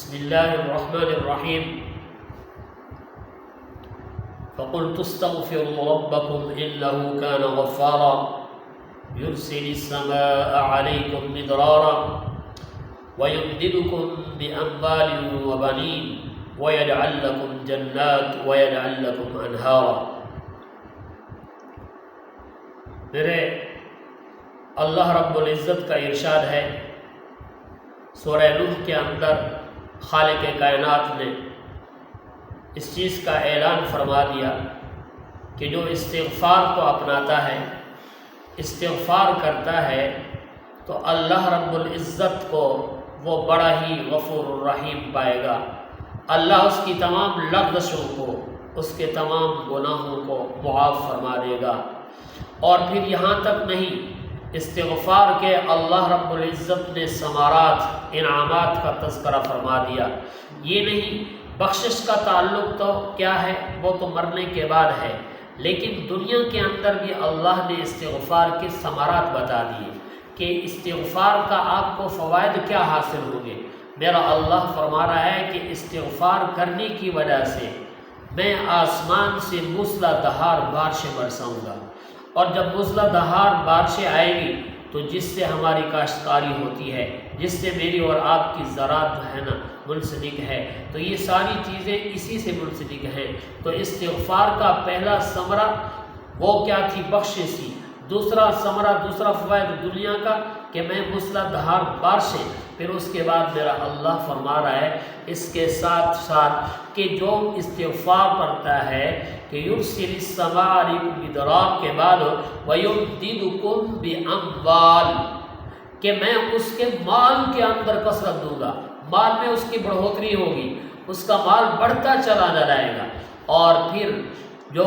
بسم الله الرحمن الرحيم فقلت استغفروا ربكم إنه كان غفارا يرسل السماء عليكم مدرارا ويمددكم بأموال وبنين ويجعل لكم جنات ويجعل لكم أنهارا۔ میرے اللہ رب العزت کا ارشاد ہے سورہ نوح کے اندر خالق کائنات نے اس چیز کا اعلان فرما دیا کہ جو استغفار کو اپناتا ہے، استغفار کرتا ہے، تو اللہ رب العزت کو وہ بڑا ہی غفور الرحیم پائے گا۔ اللہ اس کی تمام لغزشوں کو، اس کے تمام گناہوں کو معاف فرما دے گا۔ اور پھر یہاں تک نہیں، استغفار کے اللہ رب العزت نے ثمرات، انعامات کا تذکرہ فرما دیا۔ یہ نہیں، بخشش کا تعلق تو کیا ہے، وہ تو مرنے کے بعد ہے، لیکن دنیا کے اندر بھی اللہ نے استغفار کے ثمرات بتا دیے کہ استغفار کا آپ کو فوائد کیا حاصل ہوں گے۔ میرا اللہ فرما رہا ہے کہ استغفار کرنے کی وجہ سے میں آسمان سے موسلادھار بارشیں برساؤں گا، اور جب موسلادھار بارشیں آئے گی تو جس سے ہماری کاشتکاری ہوتی ہے، جس سے میری اور آپ کی زراعت جو ہے نا منسلک ہے، تو یہ ساری چیزیں اسی سے منسلک ہیں۔ تو استغفار کا پہلا ثمرہ وہ کیا تھی؟ بخشش تھی۔ دوسرا ثمرہ، دوسرا فوائد دنیا کا کہ میں موسلادھار بارشیں، پھر اس کے بعد میرا اللہ فرما رہا ہے اس کے ساتھ ساتھ کہ جو استغفار پڑھتا ہے کہ یرسل السماء علیکم مدرار کے بعد ویمددکم باموال، کہ میں اس کے مال کے اندر کثرت دوں گا، مال میں اس کی بڑھوتری ہوگی، اس کا مال بڑھتا چلا جائے گا۔ اور پھر جو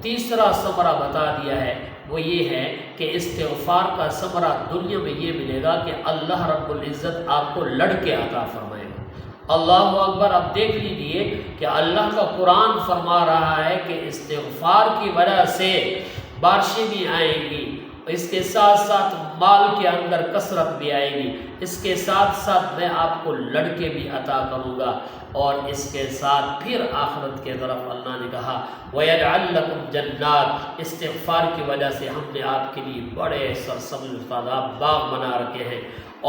تیسرا ثمرہ بتا دیا ہے وہ یہ ہے کہ استغفار کا ثمرہ دنیا میں یہ ملے گا کہ اللہ رب العزت آپ کو لڑکے عطا فرمائے گا۔ اللہ اکبر۔ اب دیکھ لیجیے کہ اللہ کا قرآن فرما رہا ہے کہ استغفار کی وجہ سے بارشیں بھی آئیں گی، اس کے ساتھ ساتھ مال کے اندر کثرت بھی آئے گی، اس کے ساتھ ساتھ میں آپ کو لڑکے بھی عطا کروں گا، اور اس کے ساتھ پھر آخرت کے طرف اللہ نے کہا وَيَجْعَلْ لَكُمْ جَنَّاتٍ، استغفار کی وجہ سے ہم نے آپ کے لیے بڑے سرسبز شاداب باغ بنا رکھے ہیں،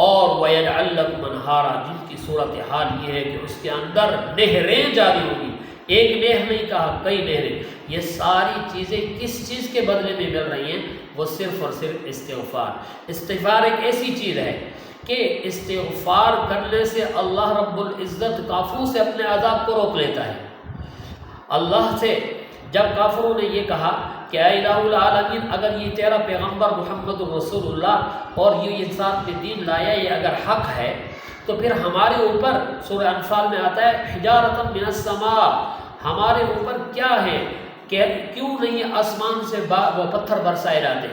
اور وَيَجْعَلْ لَكُمْ أَنْهَارًا، جن کی صورتحال یہ ہے کہ اس کے اندر نہریں جاری ہوگی۔ ایک نہر نہیں کہا، کئی نہریں۔ یہ ساری چیزیں کس چیز کے بدلے میں مل رہی ہیں؟ وہ صرف اور صرف استغفار۔ استغفار ایک ایسی چیز ہے کہ استغفار کرنے سے اللہ رب العزت کافروں سے اپنے عذاب کو روک لیتا ہے۔ اللہ سے جب کافروں نے یہ کہا کہ اے الہ العالمین، اگر یہ تیرا پیغمبر محمد الرسول اللہ اور یہ انسان پہ دین لایا، یہ اگر حق ہے تو پھر ہمارے اوپر، سورہ انفال میں آتا ہے حجارۃ من السماء، ہمارے اوپر کیا ہے کہ کیوں نہیں آسمان سے وہ پتھر برسائے جاتے؟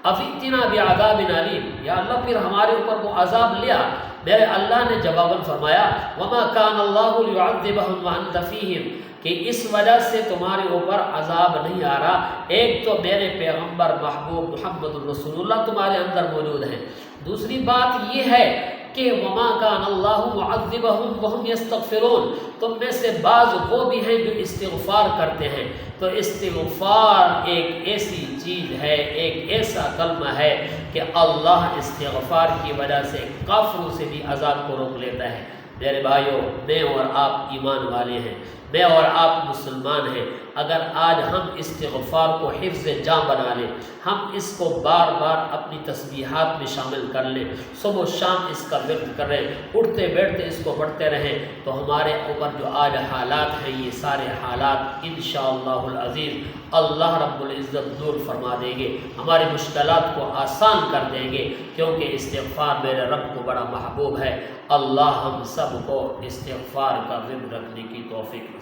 افیتنا بعذاب علیم، یا اللہ پھر ہمارے اوپر وہ عذاب لیا۔ میرے اللہ نے جواباً فرمایا وما کان اللہ لیعذبہم وانت فیہم، کہ اس وجہ سے تمہارے اوپر عذاب نہیں آ رہا، ایک تو میرے پیغمبر محبوب محمد الرسول اللہ تمہارے اندر موجود ہیں، دوسری بات یہ ہے کہ وما کان اللہ معذبہم وہم یستغفرون، تم میں سے بعض وہ بھی ہیں جو استغفار کرتے ہیں۔ تو استغفار ایک ایسی چیز ہے، ایک ایسا کلمہ ہے کہ اللہ استغفار کی وجہ سے کافروں سے بھی عذاب کو روک لیتا ہے۔ میرے بھائیوں، میں اور آپ ایمان والے ہیں، میں اور آپ مسلمان ہیں، اگر آج ہم استغفار کو حفظ جاں بنا لیں، ہم اس کو بار بار اپنی تسبیحات میں شامل کر لیں، صبح و شام اس کا ورد کریں، اٹھتے بیٹھتے اس کو پڑھتے رہیں، تو ہمارے اوپر جو آج حالات ہیں یہ سارے حالات انشاءاللہ العزیز اللہ رب العزت دور فرما دیں گے، ہماری مشکلات کو آسان کر دیں گے، کیونکہ استغفار میرے رب کو بڑا محبوب ہے۔ اللہ ہم سب کو استغفار کا ورد رکھنے کی توفیق